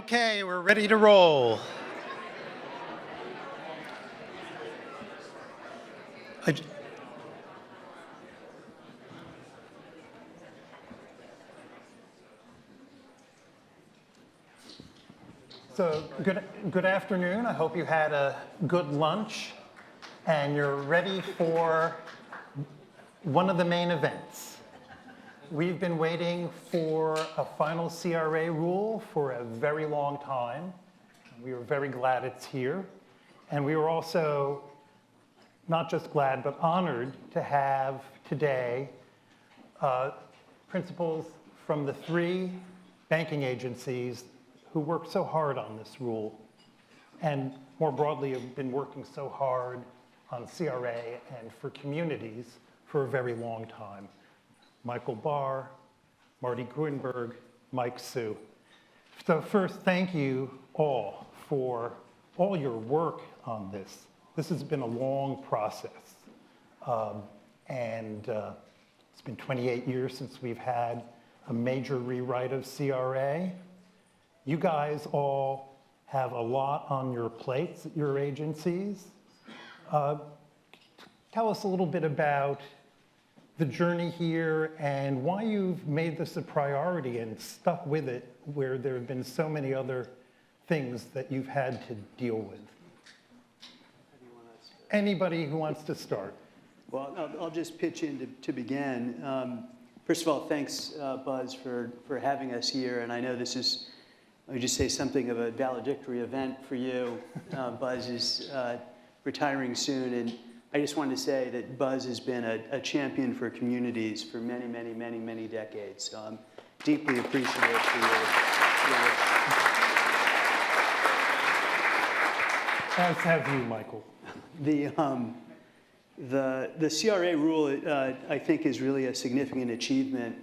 Okay, we're ready to roll. So good afternoon. I hope you had a good lunch and you're ready for one of the main events. We've been waiting for a final CRA rule for a very long time. We were very glad it's here. And we were also not just glad, but honored to have today principals from the 3 banking agencies who worked so hard on this rule, and more broadly have been working so hard on CRA and for communities for a very long time. Michael Barr, Marty Gruenberg, Mike Sue. So first, thank you all for all your work on this. This has been a long process. It's been 28 years since we've had a major rewrite of CRA. You guys all have a lot on your plates at your agencies. Tell us a little bit about the journey here and why you've made this a priority and stuck with it where there have been so many other things that you've had to deal with. Anybody who wants to start. Well, I'll just pitch in to begin. First of all, thanks, Buzz, for having us here. And I know this is, let me just say, something of a valedictory event for you. Buzz is retiring soon, and I just wanted to say that Buzz has been a champion for communities for many, many, many, many decades. So I'm deeply appreciative for your work. As have you, Michael. The CRA rule, I think, is really a significant achievement.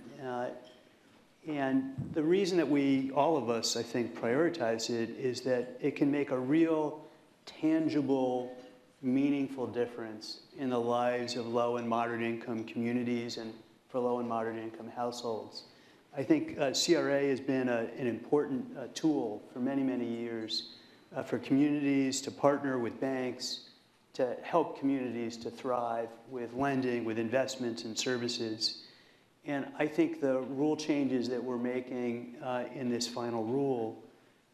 And the reason that all of us, I think, prioritize it is that it can make a real, tangible, meaningful difference in the lives of low and moderate income communities and for low and moderate income households. I think CRA has been an important tool for many, many years for communities to partner with banks, to help communities to thrive with lending, with investments and services. And I think the rule changes that we're making in this final rule,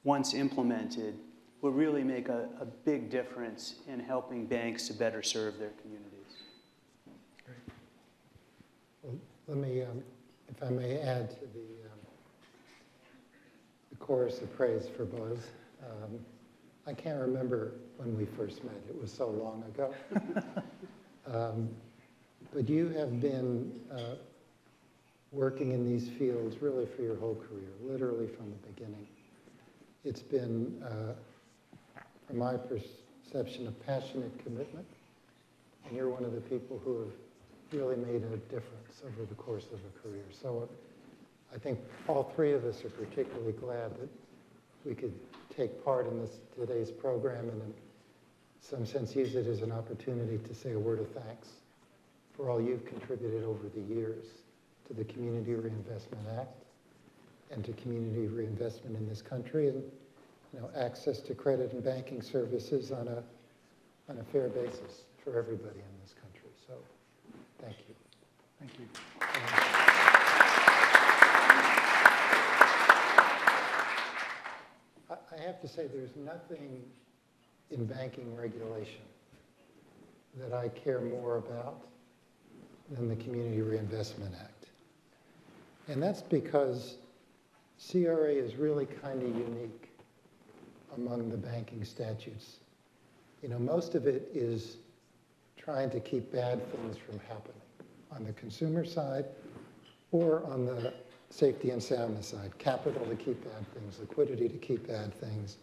once implemented, will really make a big difference in helping banks to better serve their communities. Great. Well, let me, if I may add to the chorus of praise for Buzz. I can't remember when we first met. It was so long ago. But you have been working in these fields really for your whole career, literally from the beginning. It's been, from my perception, a passionate commitment, and you're one of the people who have really made a difference over the course of a career. So I think all 3 of us are particularly glad that we could take part in today's program and in some sense use it as an opportunity to say a word of thanks for all you've contributed over the years to the Community Reinvestment Act and to community reinvestment in this country, and access to credit and banking services on a fair basis for everybody in this country. So thank you. Thank you. I have to say there's nothing in banking regulation that I care more about than the Community Reinvestment Act. And that's because CRA is really kind of unique among the banking statutes. Most of it is trying to keep bad things from happening on the consumer side or on the safety and soundness side, capital to keep bad things, liquidity to keep bad things,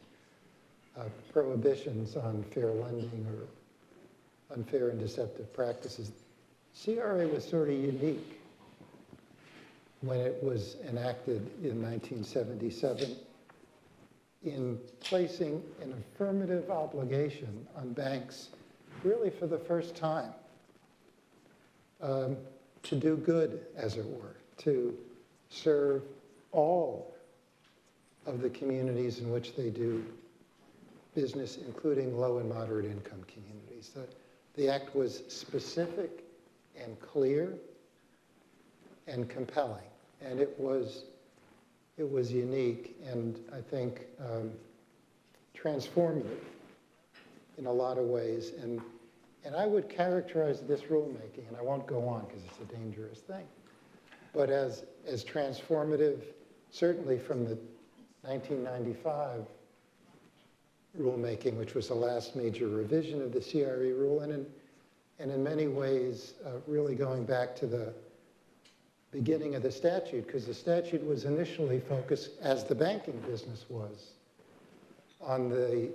prohibitions on fair lending or unfair and deceptive practices. CRA was sort of unique when it was enacted in 1977 in placing an affirmative obligation on banks, really for the first time, to do good, as it were, to serve all of the communities in which they do business, including low and moderate income communities. The act was specific and clear and compelling, and it was unique and I think transformative in a lot of ways. And I would characterize this rulemaking, and I won't go on because it's a dangerous thing, but as transformative, certainly from the 1995 rulemaking, which was the last major revision of the CRA rule, and in many ways really going back to the beginning of the statute, because the statute was initially focused, as the banking business was, on the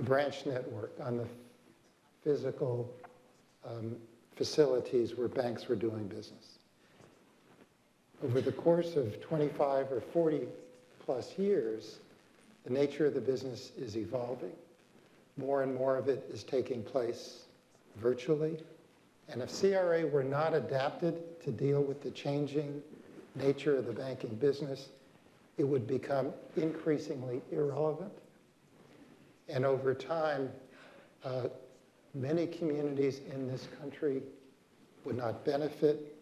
branch network, on the physical facilities where banks were doing business. Over the course of 25 or 40 plus years, the nature of the business is evolving. More and more of it is taking place virtually. And if CRA were not adapted to deal with the changing nature of the banking business, it would become increasingly irrelevant. And over time, many communities in this country would not benefit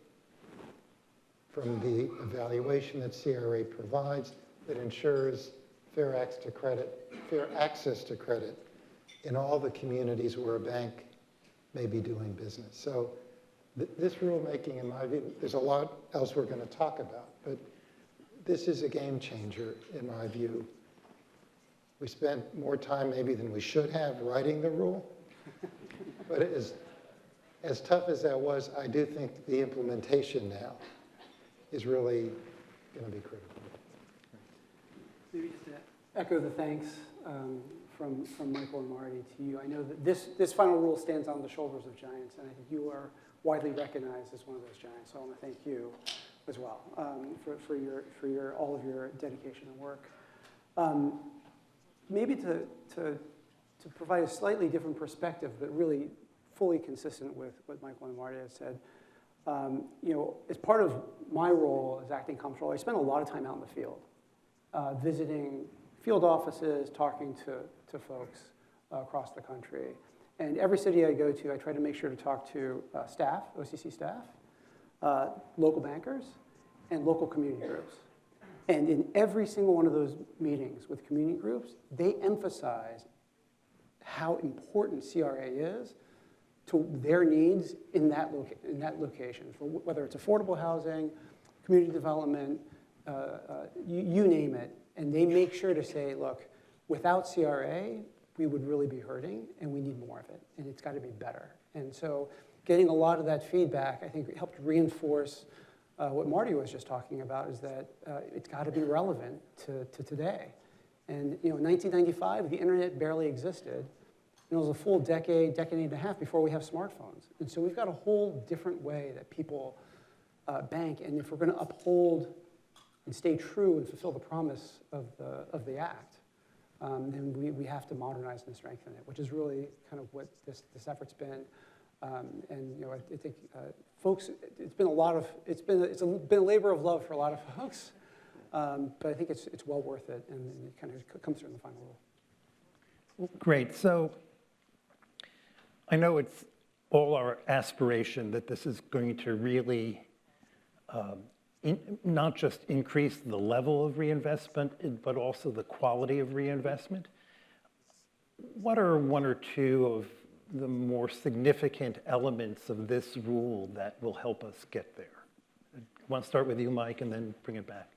from the evaluation that CRA provides that ensures fair access to credit in all the communities where a bank may be doing business. So this rulemaking, in my view, there's a lot else we're going to talk about, but this is a game changer, in my view. We spent more time maybe than we should have writing the rule, but as tough as that was, I do think the implementation now is really going to be critical. Maybe just to echo the thanks from Michael and Marty to you. I know that this final rule stands on the shoulders of giants, and I think you are widely recognized as one of those giants. So I want to thank you as well for all of your dedication and work. Maybe to provide a slightly different perspective, but really fully consistent with what Michael and Marty have said. As part of my role as acting comptroller, I spend a lot of time out in the field, visiting field offices, talking to folks across the country. And every city I go to, I try to make sure to talk to staff, OCC staff, local bankers, and local community groups. And in every single one of those meetings with community groups, they emphasize how important CRA is to their needs in that location, for whether it's affordable housing, community development, you name it. And they make sure to say, look, without CRA, we would really be hurting, and we need more of it, and it's got to be better. And so getting a lot of that feedback, I think, helped reinforce what Marty was just talking about, is that it's got to be relevant to today. And in 1995, the internet barely existed. It was a full decade and a half before we have smartphones. And so we've got a whole different way that people bank, and if we're going to uphold and stay true and fulfill the promise of the act, then we have to modernize and strengthen it, which is really kind of what this effort's been. And I think folks, it's been a labor of love for a lot of folks, but I think it's well worth it, and it kind of comes through in the final rule. Great. So I know it's all our aspiration that this is going to really not just increase the level of reinvestment, but also the quality of reinvestment. What are one or two of the more significant elements of this rule that will help us get there? I want to start with you, Mike, and then bring it back.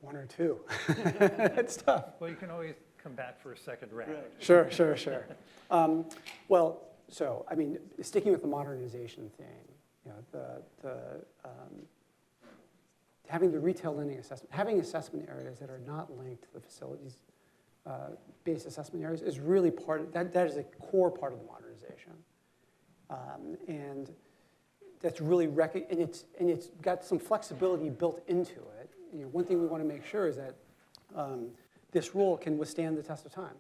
One or two. It's tough. Well, you can always come back for a second round. Right. Sure. Well, so, I mean, sticking with the modernization thing, having the retail lending assessment, having assessment areas that are not linked to the facilities based assessment areas is really that is a core part of the modernization. And that's really, and it's got some flexibility built into it. One thing we want to make sure is that this rule can withstand the test of time.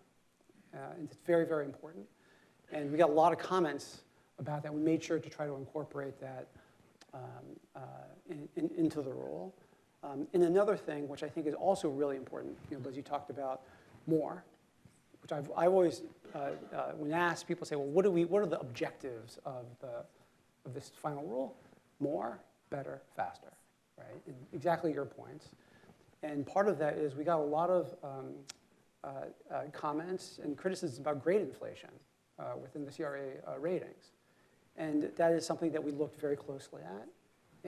And it's very, very important. And we got a lot of comments about that. We made sure to try to incorporate that into the rule. And another thing, which I think is also really important, Liz, you talked about more, which I've always, when asked, people say, well, what are the objectives of this final rule? More, better, faster, right? And exactly your points. And part of that is we got a lot of comments and criticisms about grade inflation within the CRA ratings. And that is something that we looked very closely at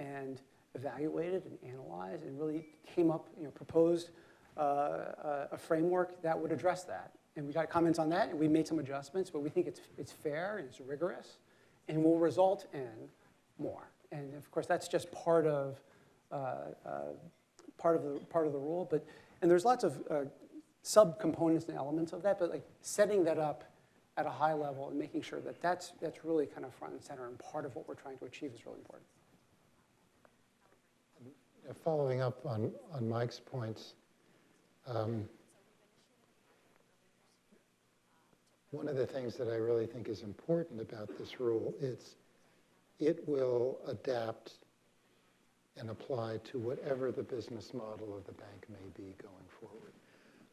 and evaluated and analyzed and really came up, proposed a framework that would address that. And we got comments on that, and we made some adjustments, but we think it's fair and it's rigorous and will result in more. And of course, that's just part of the rule. And there's lots of subcomponents and elements of that, but like setting that up at a high level and making sure that that's really kind of front and center and part of what we're trying to achieve is really important. Following up on Mike's points, one of the things that I really think is important about this rule is it will adapt and apply to whatever the business model of the bank may be going forward.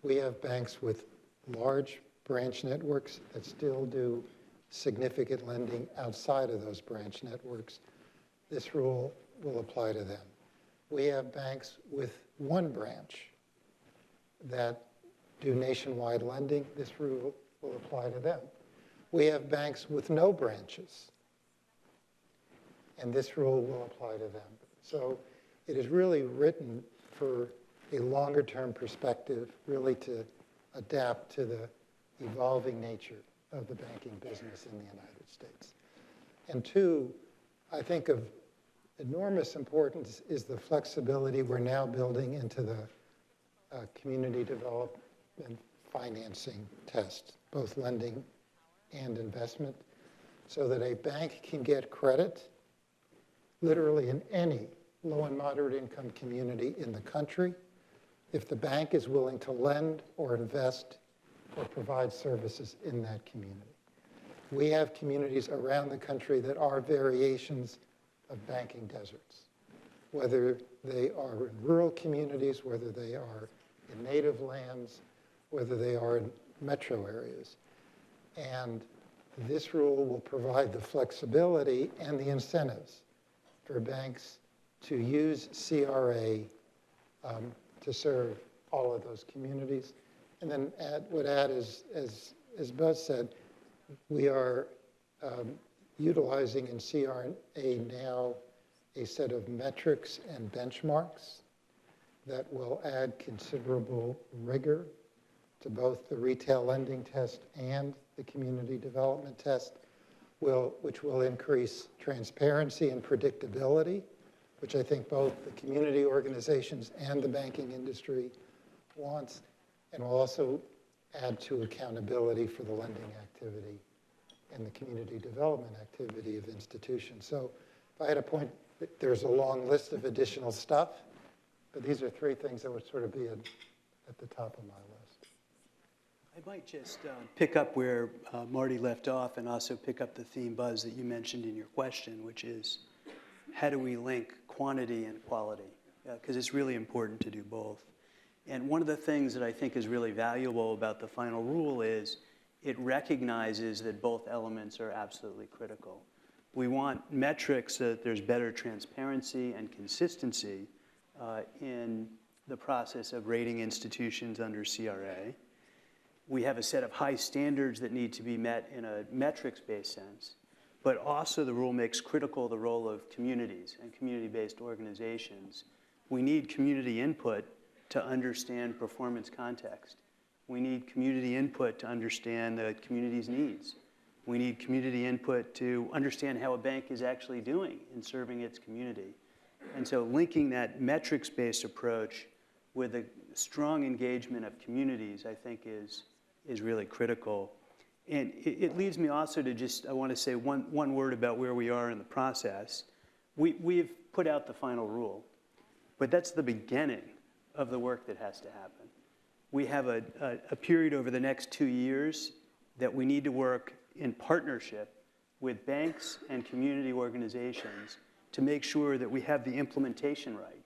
We have banks with large branch networks that still do significant lending outside of those branch networks. This rule will apply to them. We have banks with one branch that do nationwide lending. This rule will apply to them. We have banks with no branches, and this rule will apply to them. So it is really written for a longer-term perspective, really to adapt to the evolving nature of the banking business in the United States. And two, I think of enormous importance is the flexibility we're now building into the community development financing test, both lending and investment, so that a bank can get credit literally in any low and moderate income community in the country if the bank is willing to lend or invest or provide services in that community. We have communities around the country that are variations of banking deserts, whether they are in rural communities, whether they are in native lands, whether they are in metro areas. And this rule will provide the flexibility and the incentives for banks to use CRA to serve all of those communities. And then would add, as Buzz said, we are utilizing in CRA now a set of metrics and benchmarks that will add considerable rigor to both the retail lending test and the community development test, which will increase transparency and predictability, which I think both the community organizations and the banking industry wants, and will also add to accountability for the lending activity and the community development activity of institutions. So if I had a point, there's a long list of additional stuff, but these are three things that would sort of be at the top of my list. I might just pick up where Marty left off and also pick up the theme, Buzz, that you mentioned in your question, which is how do we link quantity and quality? Because it's really important to do both. And one of the things that I think is really valuable about the final rule is it recognizes that both elements are absolutely critical. We want metrics so that there's better transparency and consistency in the process of rating institutions under CRA. We have a set of high standards that need to be met in a metrics-based sense, but also the rule makes critical the role of communities and community-based organizations. We need community input to understand performance context. We need community input to understand the community's needs. We need community input to understand how a bank is actually doing in serving its community. And so linking that metrics-based approach with a strong engagement of communities, I think, is really critical. And it leads me also to I want to say one word about where we are in the process. We've put out the final rule, but that's the beginning of the work that has to happen. We have a period over the next 2 years that we need to work in partnership with banks and community organizations to make sure that we have the implementation right,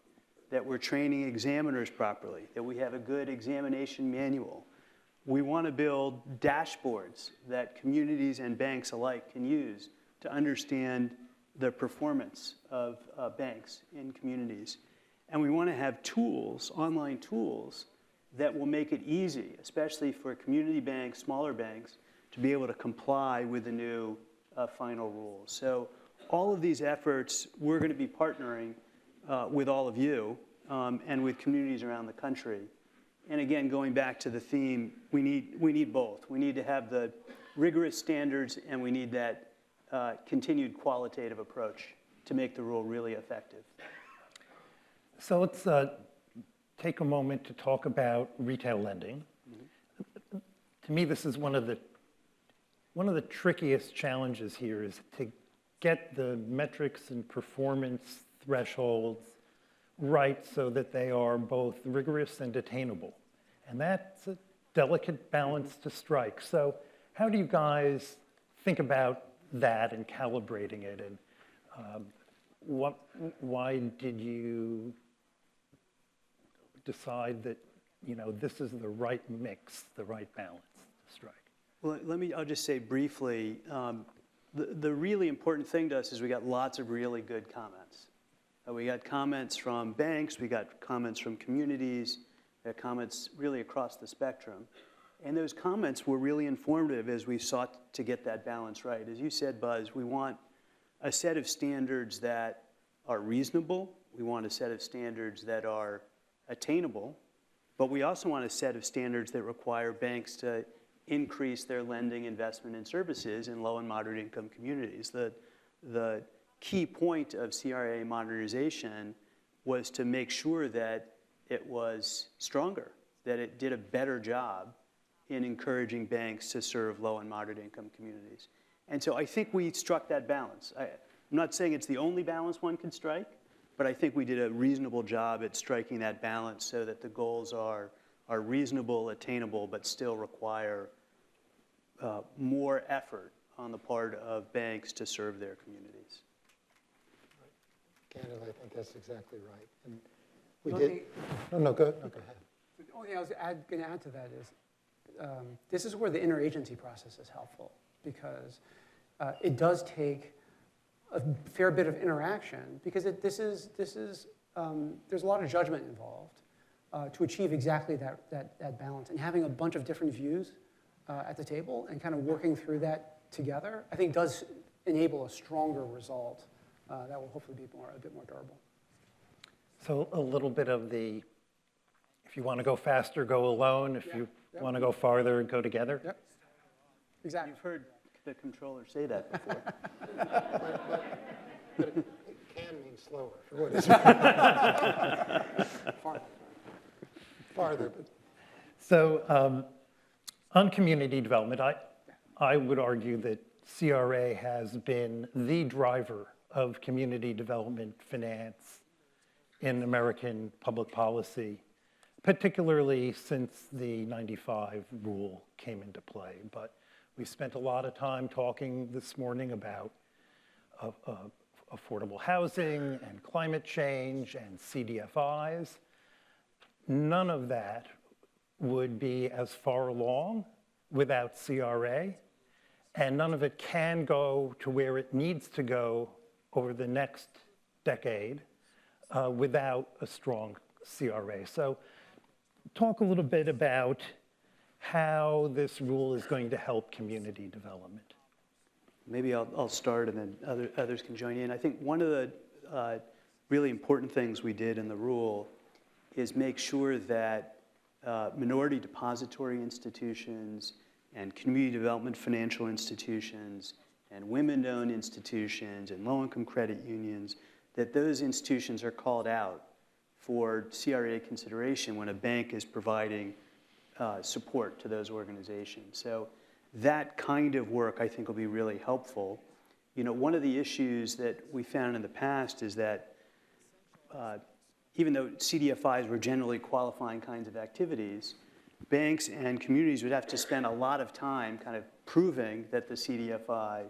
that we're training examiners properly, that we have a good examination manual. We want to build dashboards that communities and banks alike can use to understand the performance of banks in communities. And we want to have tools, online tools, that will make it easy, especially for community banks, smaller banks, to be able to comply with the new final rules. So all of these efforts, we're going to be partnering with all of you and with communities around the country. And again, going back to the theme, we need both. We need to have the rigorous standards, and we need that continued qualitative approach to make the rule really effective. So let's take a moment to talk about retail lending. Mm-hmm. To me, this is one of the trickiest challenges here is to get the metrics and performance thresholds right so that they are both rigorous and attainable. And that's a delicate balance to strike. So how do you guys think about that and calibrating it? And why did you decide that, this is the right mix, the right balance to strike? Well, I'll just say briefly, the really important thing to us is we got lots of really good comments. We got comments from banks, we got comments from communities, we got comments really across the spectrum. And those comments were really informative as we sought to get that balance right. As you said, Buzz, we want a set of standards that are reasonable. We want a set of standards that are attainable. But we also want a set of standards that require banks to increase their lending, investment, and services in low and moderate income communities. The key point of CRA modernization was to make sure that it was stronger, that it did a better job in encouraging banks to serve low and moderate income communities. And so I think we struck that balance. I'm not saying it's the only balance one can strike, but I think we did a reasonable job at striking that balance so that the goals are reasonable, attainable, but still require more effort on the part of banks to serve their communities. Candid, I think that's exactly right. And The we only did. thing- No, go ahead. The only thing I was going to add to that is this is where the interagency process is helpful, because it does take a fair bit of interaction, because there's a lot of judgment involved to achieve exactly that balance. And having a bunch of different views at the table and kind of working through that together, I think does enable a stronger result that will hopefully be a bit more durable. So a little bit of the, if you want to go faster, go alone. If you want to go farther, go together. Yep. Exactly. You've heard the Comptroller say that before. But it can mean slower, for what it's worth. Farther. But So on community development, I would argue that CRA has been the driver of community development finance in American public policy, particularly since the 95 rule came into play. But we spent a lot of time talking this morning about affordable housing and climate change and CDFIs. None of that would be as far along without CRA, and none of it can go to where it needs to go over the next decade without a strong CRA. So talk a little bit about how this rule is going to help community development. Maybe I'll start and then others can join in. I think one of the really important things we did in the rule is make sure that minority depository institutions and community development financial institutions and women-owned institutions and low-income credit unions, that those institutions are called out for CRA consideration when a bank is providing support to those organizations. So that kind of work, I think, will be really helpful. One of the issues that we found in the past is that even though CDFIs were generally qualifying kinds of activities, banks and communities would have to spend a lot of time kind of proving that the CDFI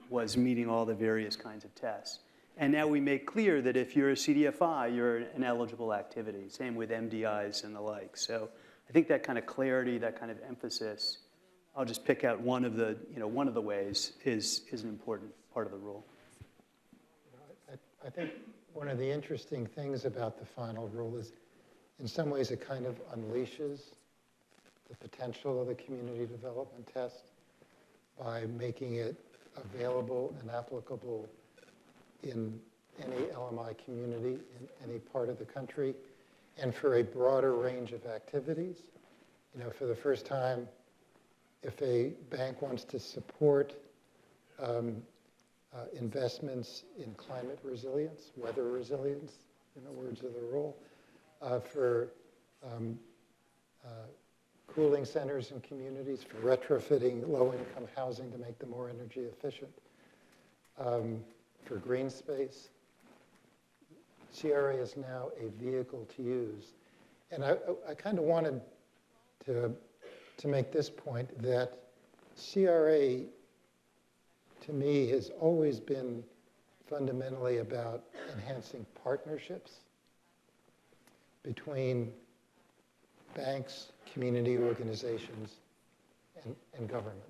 was meeting all the various kinds of tests. And now we make clear that if you're a CDFI, you're an eligible activity. Same with MDIs and the like. So I think that kind of clarity, that kind of emphasis, I'll just pick out one of the ways is an important part of the rule. I think one of the interesting things about the final rule is, in some ways, it kind of unleashes the potential of the community development test by making it available and applicable in any LMI community in any part of the country, and for a broader range of activities. You know, for the first time, if a bank wants to support investments in climate resilience, weather resilience, in the words of the rule, for cooling centers in communities, for retrofitting low-income housing to make them more energy efficient, for green space. CRA is now a vehicle to use. And I kind of wanted to make this point that CRA, to me, has always been fundamentally about enhancing partnerships between banks, community organizations, and government.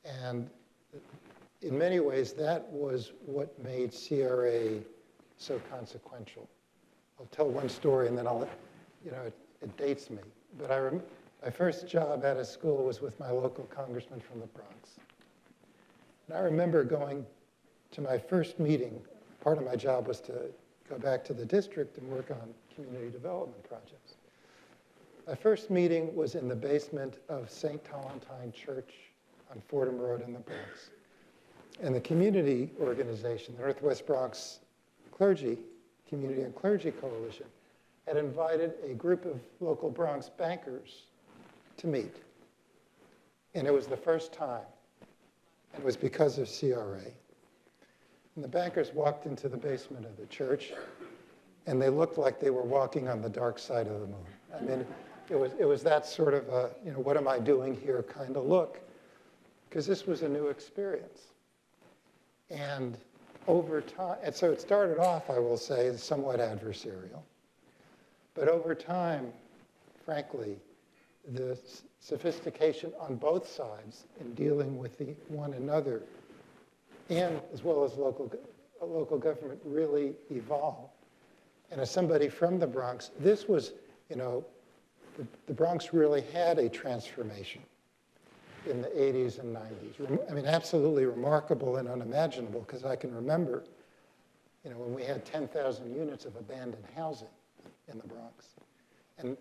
And in many ways, that was what made CRA so consequential. I'll tell one story and then it dates me. But my first job out of school was with my local congressman from the Bronx. And I remember going to my first meeting. Part of my job was to go back to the district and work on community development projects. My first meeting was in the basement of St. Tolentine Church on Fordham Road in the Bronx. And the community organization, the Northwest Bronx Community and Clergy Coalition, had invited a group of local Bronx bankers to meet. And it was the first time. And it was because of CRA. And the bankers walked into the basement of the church, and they looked like they were walking on the dark side of the moon. I mean, it was that sort of a, what am I doing here kind of look, because this was a new experience. And over time, and so it started off, I will say, somewhat adversarial. But over time, frankly, the sophistication on both sides in dealing with one another, and as well as local government, really evolved. And as somebody from the Bronx, this was, the Bronx really had a transformation in the 80s and 90s. I mean, absolutely remarkable and unimaginable, because I can remember, when we had 10,000 units of abandoned housing in the Bronx. And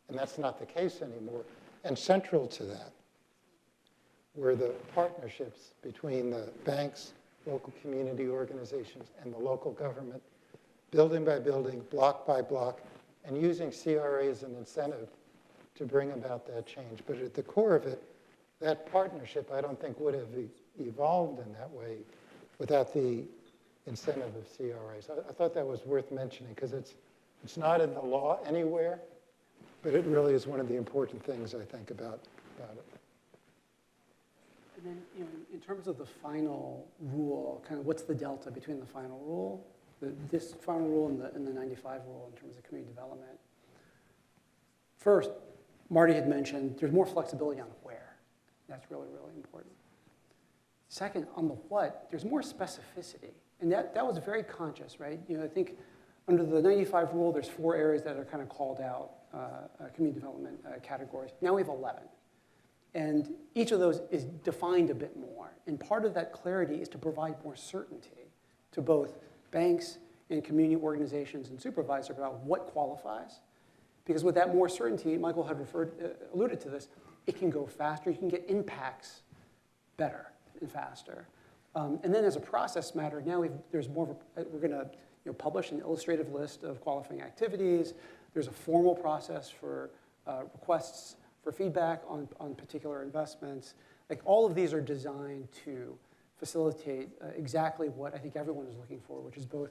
that's not the case anymore. And central to that were the partnerships between the banks, local community organizations, and the local government, building by building, block by block, and using CRA as an incentive to bring about that change. But at the core of it, that partnership, I don't think, would have evolved in that way without the incentive of CRA. So I thought that was worth mentioning, because it's not in the law anywhere, but it really is one of the important things, I think, about it. And then, in terms of the final rule, kind of what's the delta between the final rule, this final rule and the 95 rule in terms of community development? First, Marty had mentioned there's more flexibility on where. That's really, really important. Second, on the what, there's more specificity. And that was very conscious, right? I think under the 95 rule, there's 4 areas that are kind of called out, community development categories. Now we have 11. And each of those is defined a bit more. And part of that clarity is to provide more certainty to both banks and community organizations and supervisors about what qualifies. Because with that more certainty, Michael had alluded to this, it can go faster. You can get impacts better and faster. And then as a process matter, now there's more we're going to publish an illustrative list of qualifying activities. There's a formal process for requests for feedback on particular investments. Like, all of these are designed to facilitate exactly what I think everyone is looking for, which is both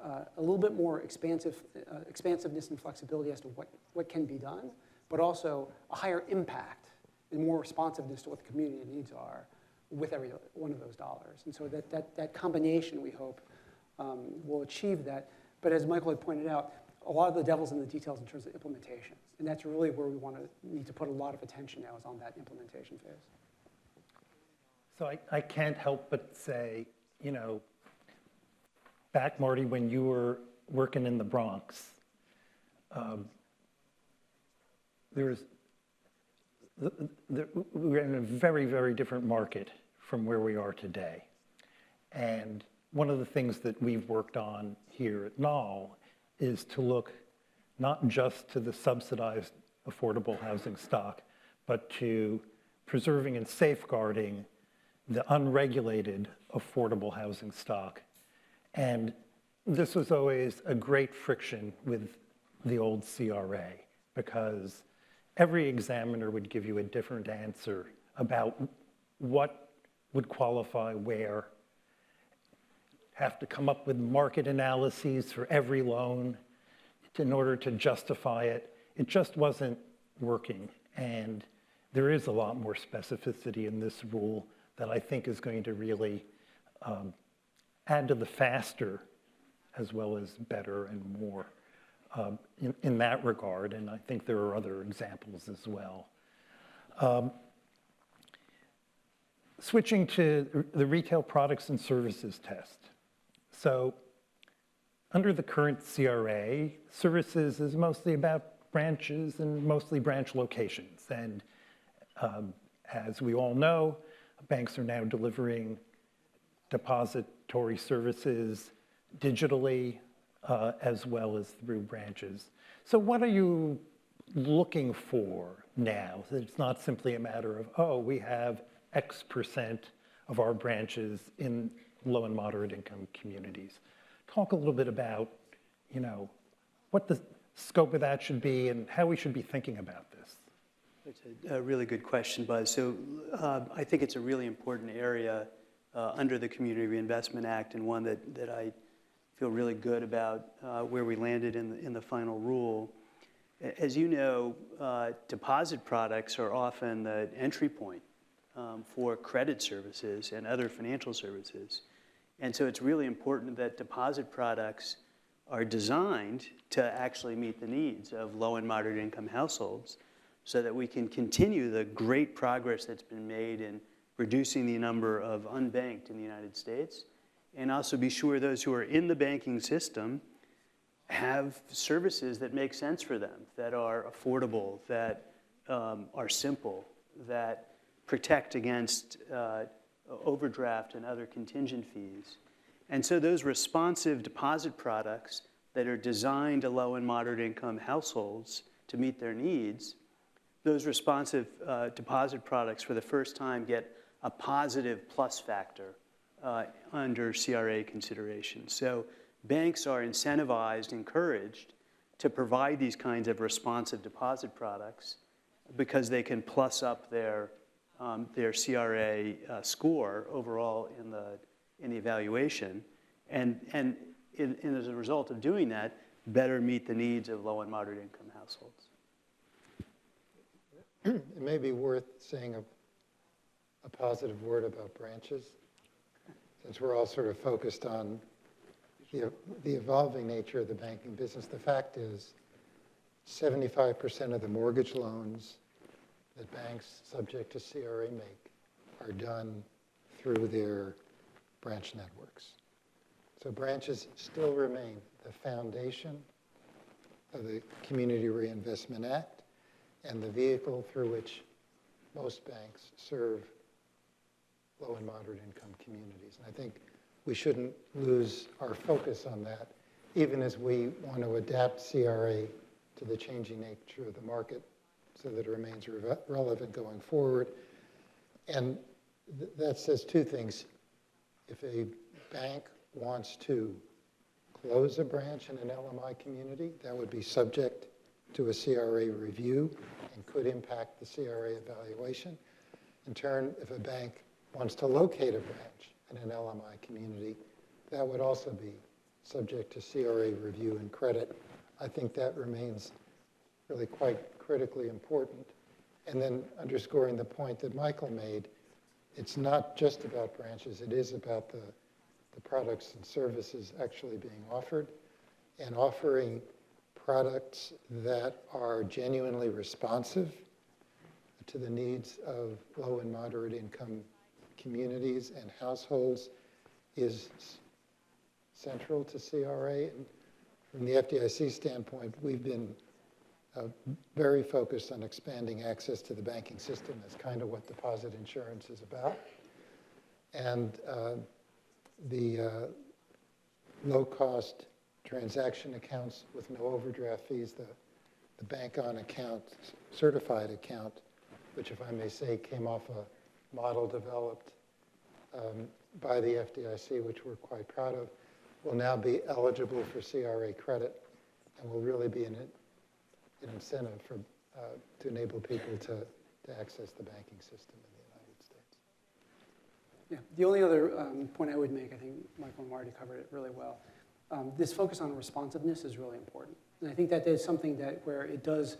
a little bit more expansiveness and flexibility as to what can be done, but also a higher impact and more responsiveness to what the community needs are with every one of those dollars. And so that combination, we hope, will achieve that. But as Michael had pointed out, a lot of the devil's in the details in terms of implementation. And that's really where we need to put a lot of attention now, is on that implementation phase. So I can't help but say, you know, back, Marty, when you were working in the Bronx, we were in a very, very different market from where we are today. And one of the things that we've worked on here at NAAHL is to look not just to the subsidized affordable housing stock, but to preserving and safeguarding the unregulated affordable housing stock. And this was always a great friction with the old CRA, because every examiner would give you a different answer about what would qualify where, have to come up with market analyses for every loan in order to justify it. It just wasn't working. And there is a lot more specificity in this rule that I think is going to really add to the faster as well as better and more in that regard. And I think there are other examples as well. Switching to the retail products and services test. So under the current CRA, services is mostly about branches and mostly branch locations. And as we all know, banks are now delivering depository services digitally as well as through branches. So what are you looking for now? It's not simply a matter of, oh, we have X% of our branches in low and moderate income communities. Talk a little bit about, you know, what the scope of that should be and how we should be thinking about this. It's a really good question, Buzz. So I think it's a really important area under the Community Reinvestment Act, and one that I feel really good about where we landed in the final rule. As you know, deposit products are often the entry point for credit services and other financial services. And so it's really important that deposit products are designed to actually meet the needs of low and moderate income households, so that we can continue the great progress that's been made in reducing the number of unbanked in the United States, and also be sure those who are in the banking system have services that make sense for them, that are affordable, that are simple, that protect against overdraft and other contingent fees. And so those responsive deposit products that are designed to low and moderate income households to meet their needs, those responsive deposit products for the first time get a positive plus factor under CRA consideration. So banks are incentivized, encouraged to provide these kinds of responsive deposit products because they can plus up their CRA score overall in the evaluation, and as a result of doing that, better meet the needs of low and moderate income households. It may be worth saying a positive word about branches, since we're all sort of focused on the evolving nature of the banking business. The fact is 75% of the mortgage loans that banks subject to CRA make are done through their branch networks. So branches still remain the foundation of the Community Reinvestment Act and the vehicle through which most banks serve low and moderate income communities. And I think we shouldn't lose our focus on that, even as we want to adapt CRA to the changing nature of the market so that it remains relevant going forward. And that says two things. If a bank wants to close a branch in an LMI community, that would be subject to a CRA review and could impact the CRA evaluation. In turn, if a bank wants to locate a branch in an LMI community, that would also be subject to CRA review and credit. I think that remains really quite critically important. And then underscoring the point that Michael made, it's not just about branches, it is about the products and services actually being offered, and offering products that are genuinely responsive to the needs of low and moderate income communities and households is central to CRA. And from the FDIC standpoint, we've been very focused on expanding access to the banking system. That's kind of what deposit insurance is about. And the low-cost transaction accounts with no overdraft fees, the bank-on account, certified account, which, if I may say, came off a model developed by the FDIC, which we're quite proud of, will now be eligible for CRA credit and will really be an incentive to enable people to access the banking system in the United States. Yeah, the only other point I would make, I think Michael and Marty covered it really well. This focus on responsiveness is really important. And I think that is something that where it does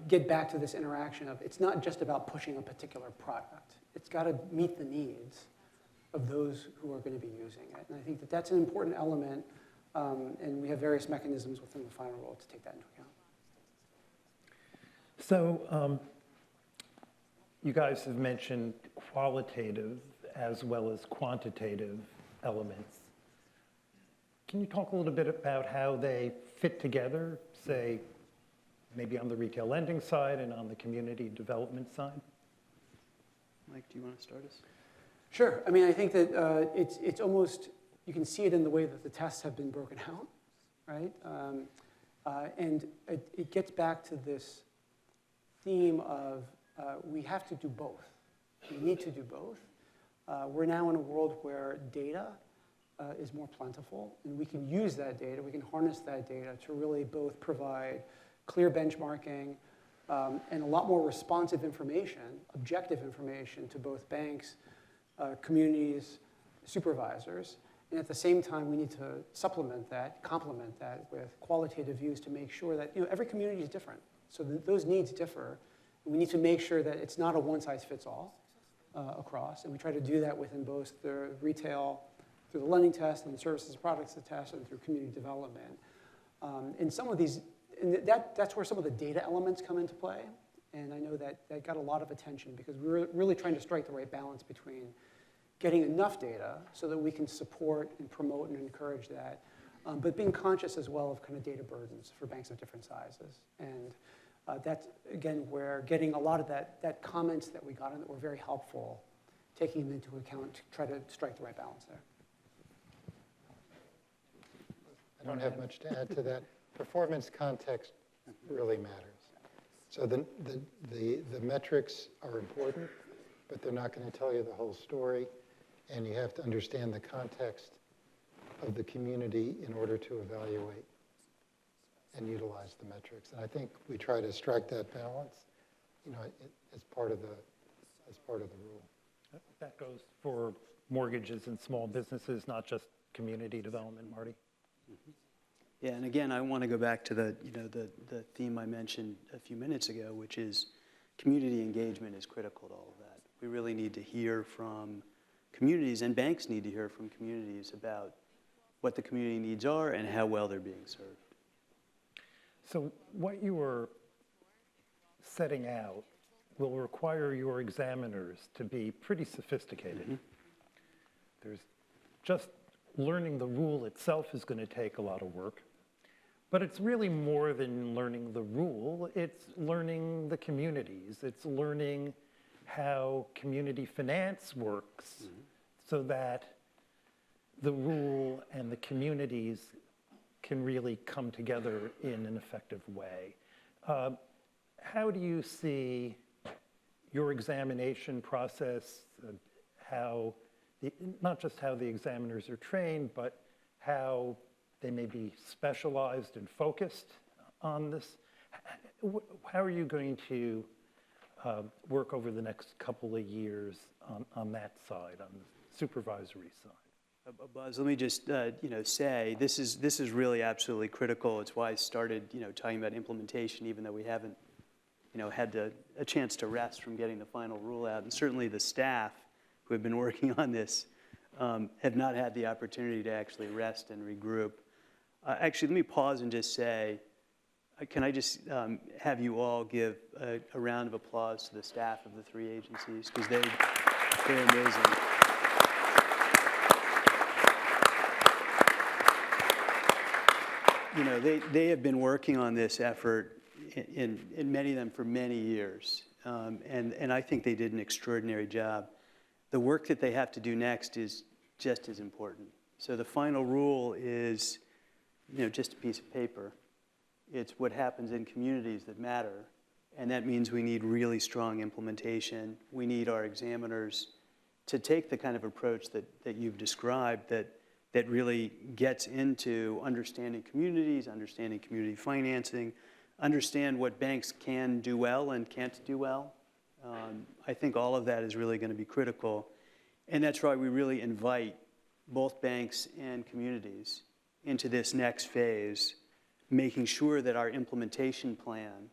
get back to this interaction of, it's not just about pushing a particular product. It's got to meet the needs of those who are going to be using it. And I think that that's an important element, and we have various mechanisms within the final rule to take that into account. So you guys have mentioned qualitative as well as quantitative elements. Can you talk a little bit about how they fit together, say, maybe on the retail lending side and on the community development side? Mike, do you want to start us? Sure. I mean, I think that it's almost, you can see it in the way that the tests have been broken out, right? And it gets back to this theme of we have to do both. We need to do both. We're now in a world where data is more plentiful, and we can use that data, we can harness that data to really both provide clear benchmarking and a lot more responsive information, objective information to both banks, communities, supervisors. And at the same time, we need to supplement that, complement that with qualitative views to make sure that every community is different. So those needs differ. And we need to make sure that it's not a one-size-fits-all across. And we try to do that within both the retail, through the lending test, and the services and products test, and through community development. And some of these, and that's where some of the data elements come into play. And I know that got a lot of attention because we're really trying to strike the right balance between getting enough data so that we can support and promote and encourage that, but being conscious as well of kind of data burdens for banks of different sizes. And that's, again, where getting a lot of that comments that we got in that were very helpful, taking them into account to try to strike the right balance there. I don't have much to add to that. Performance context really matters. So the metrics are important, but they're not going to tell you the whole story. And you have to understand the context of the community in order to evaluate and utilize the metrics. And I think we try to strike that balance, as part of the rule. That goes for mortgages and small businesses, not just community development, Marty? Mm-hmm. Yeah, and again, I want to go back to the theme I mentioned a few minutes ago, which is community engagement is critical to all of that. We really need to hear from communities, and banks need to hear from communities about what the community needs are and how well they're being served. So what you were setting out will require your examiners to be pretty sophisticated. Mm-hmm. There's just learning the rule itself is going to take a lot of work. But it's really more than learning the rule. It's learning the communities. It's learning how community finance works, mm-hmm. so that the rule and the communities can really come together in an effective way. How do you see your examination process, not just how the examiners are trained, but how they may be specialized and focused on this? How are you going to work over the next couple of years on that side, on the supervisory side? Buzz, let me just say this is really absolutely critical. It's why I started talking about implementation, even though we haven't had a chance to rest from getting the final rule out. And certainly the staff who have been working on this have not had the opportunity to actually rest and regroup. Actually, let me pause and just say, can I just have you all give a round of applause to the staff of the three agencies, because they're amazing. They have been working on this effort, in many of them, for many years. And I think they did an extraordinary job. The work that they have to do next is just as important. So the final rule is, just a piece of paper. It's what happens in communities that matter. And that means we need really strong implementation. We need our examiners to take the kind of approach that you've described, that really gets into understanding communities, understanding community financing, understand what banks can do well and can't do well. I think all of that is really going to be critical. And that's why we really invite both banks and communities into this next phase, making sure that our implementation plan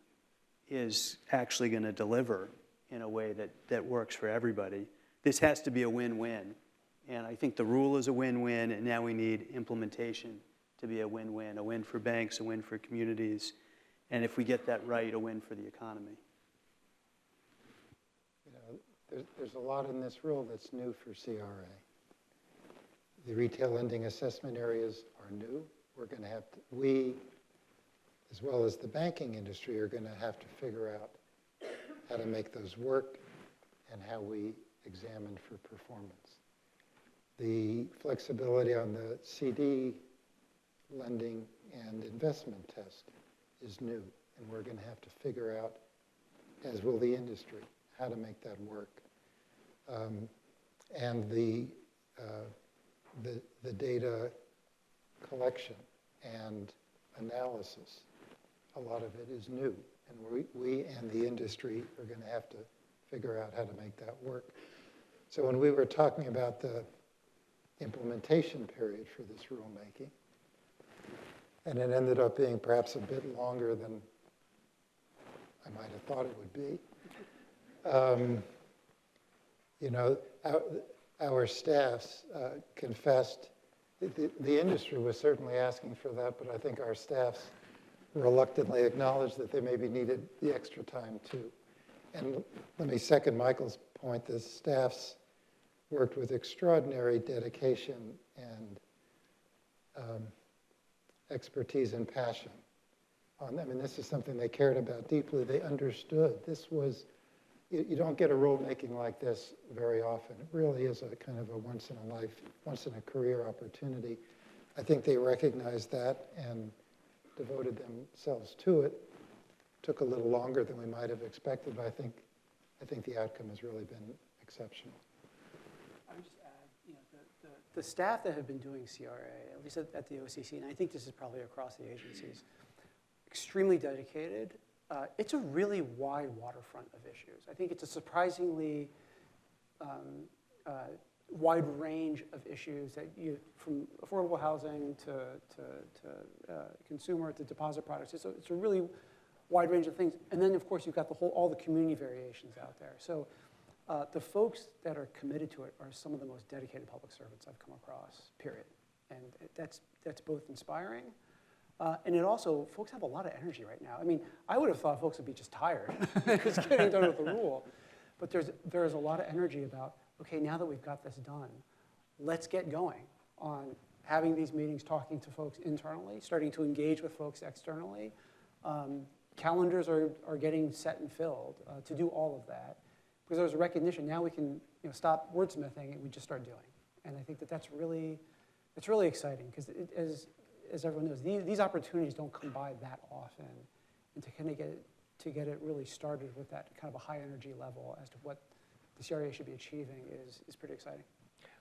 is actually going to deliver in a way that works for everybody. This has to be a win-win. And I think the rule is a win-win, and now we need implementation to be a win-win, a win for banks, a win for communities, and if we get that right, a win for the economy. There's a lot in this rule that's new for CRA. The retail lending assessment areas are new. We're going to have to, we, as well as the banking industry, are going to have to figure out how to make those work and how we examine for performance. The flexibility on the CD lending and investment test is new, and we're going to have to figure out, as will the industry, how to make that work. And the data collection and analysis, a lot of it is new, and we and the industry are going to have to figure out how to make that work. So when we were talking about the implementation period for this rulemaking, and it ended up being perhaps a bit longer than I might have thought it would be. Our staffs confessed, the industry was certainly asking for that, but I think our staffs reluctantly acknowledged that they maybe needed the extra time too. And let me second Michael's point, the staffs worked with extraordinary dedication and expertise and passion on them. And this is something they cared about deeply. They understood. This was, you don't get a rulemaking like this very often. It really is a kind of a once in a life, once in a career opportunity. I think they recognized that and devoted themselves to it. Took a little longer than we might have expected, but I think the outcome has really been exceptional. I would just add, the staff that have been doing CRA, at least at the OCC, and I think this is probably across the agencies, extremely dedicated. It's a really wide waterfront of issues. I think it's a surprisingly wide range of issues that from affordable housing to consumer to deposit products. It's a really wide range of things. And then, of course, you've got all the community variations out there. So the folks that are committed to it are some of the most dedicated public servants I've come across, period. And that's both inspiring. And it also, folks have a lot of energy right now. I mean, I would have thought folks would be just tired, just getting done with the rule. But there's a lot of energy about, okay, now that we've got this done, let's get going on having these meetings, talking to folks internally, starting to engage with folks externally. Calendars are getting set and filled to do all of that. Because there's a recognition, now we can stop wordsmithing and we just start doing. And I think that's really exciting, because as everyone knows, these opportunities don't come by that often. And to kind of get it really started with that kind of a high energy level as to what the CRA should be achieving is pretty exciting.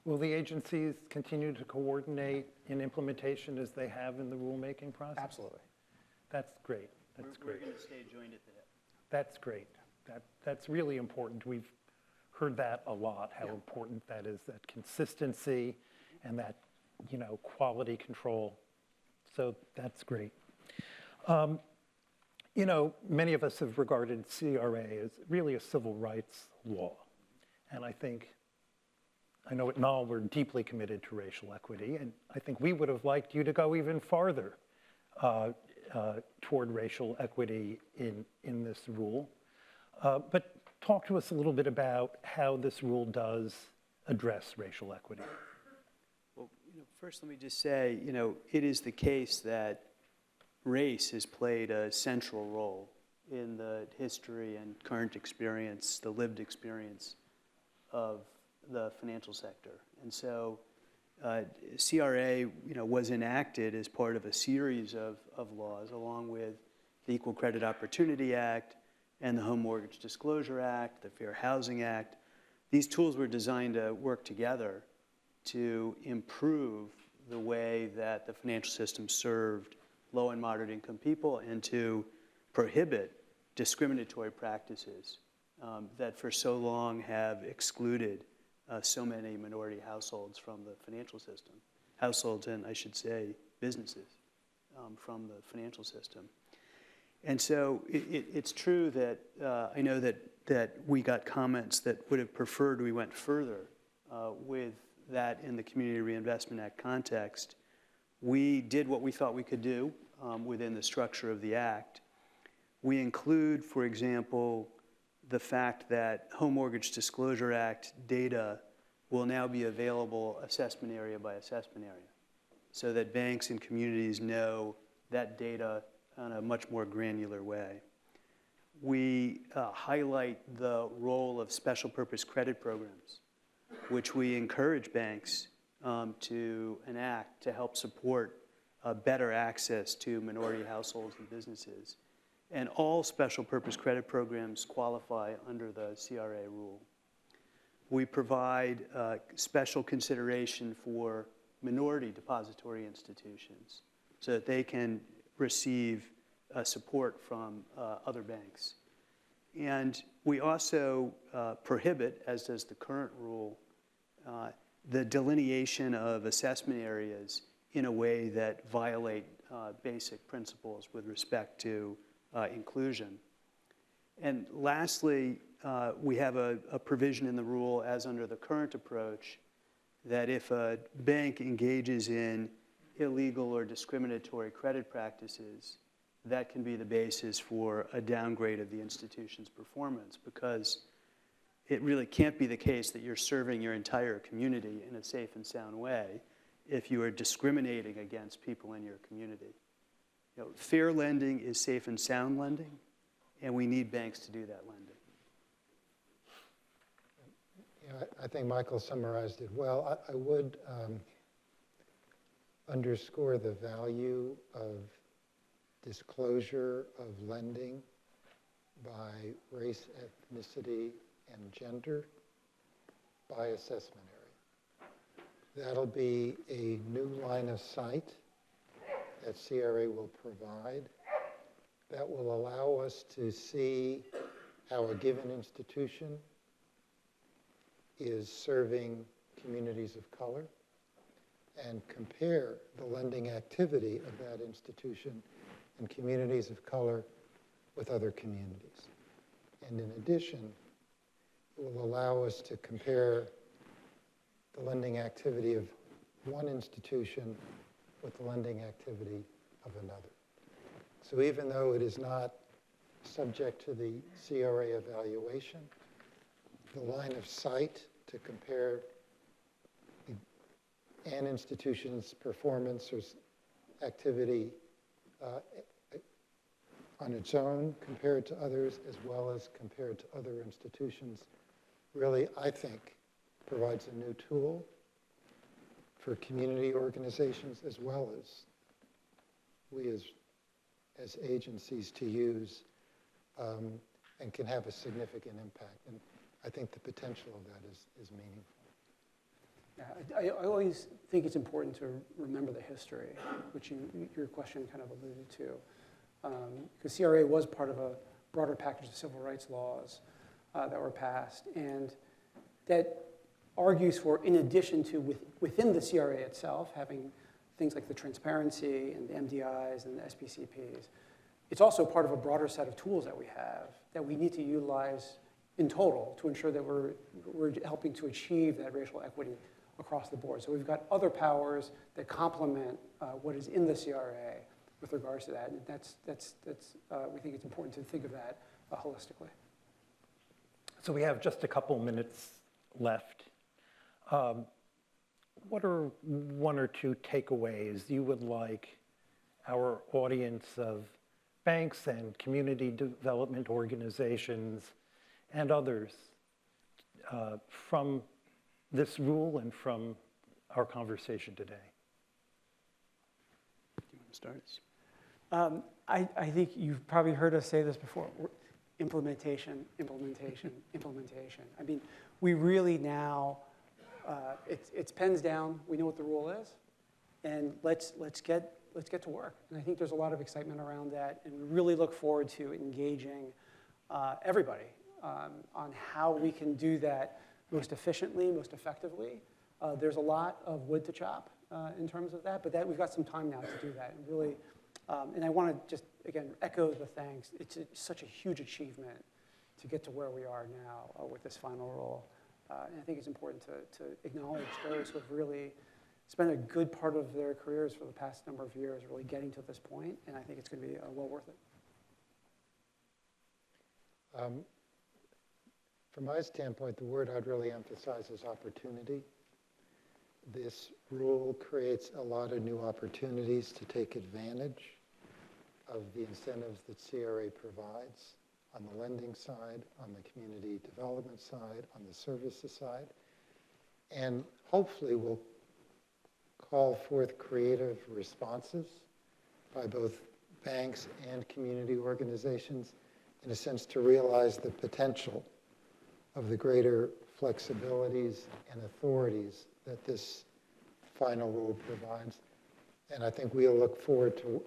Will the agencies continue to coordinate in implementation as they have in the rulemaking process? Absolutely. That's great. That's great. We're going to stay joined at the hip. That's great. That's really important. We've heard that a lot, how important that is, that consistency and that, quality control. So that's great. You know, many of us have regarded CRA as really a civil rights law. And I know at NAAHL we're deeply committed to racial equity, and I think we would have liked you to go even farther toward racial equity in this rule. But talk to us a little bit about how this rule does address racial equity. Well, first let me just say, it is the case that race has played a central role in the history and current experience, the lived experience of the financial sector. And so CRA, was enacted as part of a series of laws, along with the Equal Credit Opportunity Act and the Home Mortgage Disclosure Act, the Fair Housing Act. These tools were designed to work together to improve the way that the financial system served low and moderate income people and to prohibit discriminatory practices that for so long have excluded so many minority households from the financial system. Households and, I should say, businesses from the financial system. And so it's true that I know that we got comments that would have preferred we went further with that in the Community Reinvestment Act context. We did what we thought we could do within the structure of the Act. We include, for example, the fact that Home Mortgage Disclosure Act data will now be available assessment area by assessment area, so that banks and communities know that data in a much more granular way. We highlight the role of special purpose credit programs, which we encourage banks to enact to help support better access to minority households and businesses. And all special purpose credit programs qualify under the CRA rule. We provide special consideration for minority depository institutions so that they can receive support from other banks. And we also prohibit, as does the current rule, the delineation of assessment areas in a way that violate basic principles with respect to inclusion. And lastly, we have a provision in the rule, as under the current approach, that if a bank engages in illegal or discriminatory credit practices, that can be the basis for a downgrade of the institution's performance, because it really can't be the case that you're serving your entire community in a safe and sound way if you are discriminating against people in your community. Fair lending is safe and sound lending, and we need banks to do that lending. I think Michael summarized it well. I would underscore the value of disclosure of lending by race, ethnicity, and gender by assessment area. That'll be a new line of sight that CRA will provide that will allow us to see how a given institution is serving communities of color and compare the lending activity of that institution in communities of color with other communities. And in addition, it will allow us to compare the lending activity of one institution with the lending activity of another. So even though it is not subject to the CRA evaluation, the line of sight to compare an institution's performance or activity on its own compared to others, as well as compared to other institutions, really, I think, provides a new tool for community organizations as well as we as agencies to use, and can have a significant impact. And I think the potential of that is meaningful. Yeah, I always think it's important to remember the history, which your question kind of alluded to. Because CRA was part of a broader package of civil rights laws that were passed, and that argues for, in addition to within the CRA itself, having things like the transparency and the MDIs and the SPCPs, it's also part of a broader set of tools that we have that we need to utilize in total to ensure that we're helping to achieve that racial equity across the board. So we've got other powers that complement what is in the CRA with regards to that. And we think it's important to think of that holistically. So we have just a couple minutes left. What are one or two takeaways you would like our audience of banks and community development organizations and others from this rule and from our conversation today? Do you want to start? I think you've probably heard us say this before. Implementation, implementation, implementation. I mean, we really now, it's pens down. We know what the rule is, and let's get to work. And I think there's a lot of excitement around that, and we really look forward to engaging everybody on how we can do that most efficiently, most effectively. There's a lot of wood to chop in terms of that, but we've got some time now to do that. And really, and I want to just, again, echo the thanks. It's such a huge achievement to get to where we are now with this final rule. And I think it's important to acknowledge those who have really spent a good part of their careers for the past number of years really getting to this point, and I think it's going to be well worth it. From my standpoint, the word I'd really emphasize is opportunity. This rule creates a lot of new opportunities to take advantage of the incentives that CRA provides on the lending side, on the community development side, on the services side, and hopefully will call forth creative responses by both banks and community organizations, in a sense, to realize the potential of the greater flexibilities and authorities that this final rule provides. And I think we'll look forward to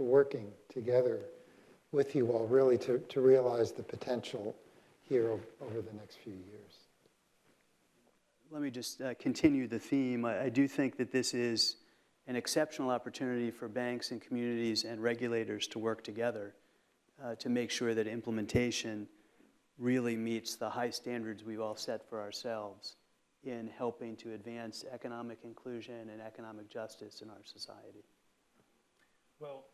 working together with you all really to realize the potential here over the next few years. Let me just continue the theme. I do think that this is an exceptional opportunity for banks and communities and regulators to work together to make sure that implementation really meets the high standards we've all set for ourselves in helping to advance economic inclusion and economic justice in our society. Well,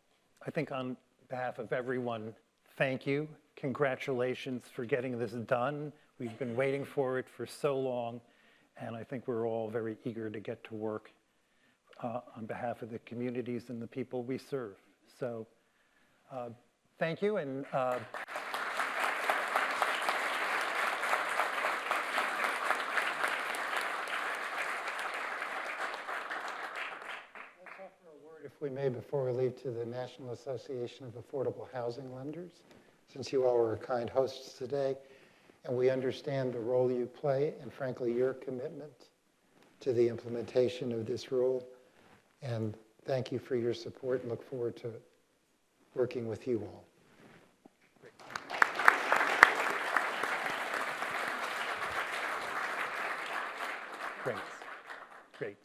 I think on behalf of everyone, thank you. Congratulations for getting this done. We've been waiting for it for so long, and I think we're all very eager to get to work on behalf of the communities and the people we serve. So thank you, and if we may, before we leave, to the National Association of Affordable Housing Lenders, since you all were kind hosts today, and we understand the role you play and, frankly, your commitment to the implementation of this rule. And thank you for your support and look forward to working with you all. great. Great.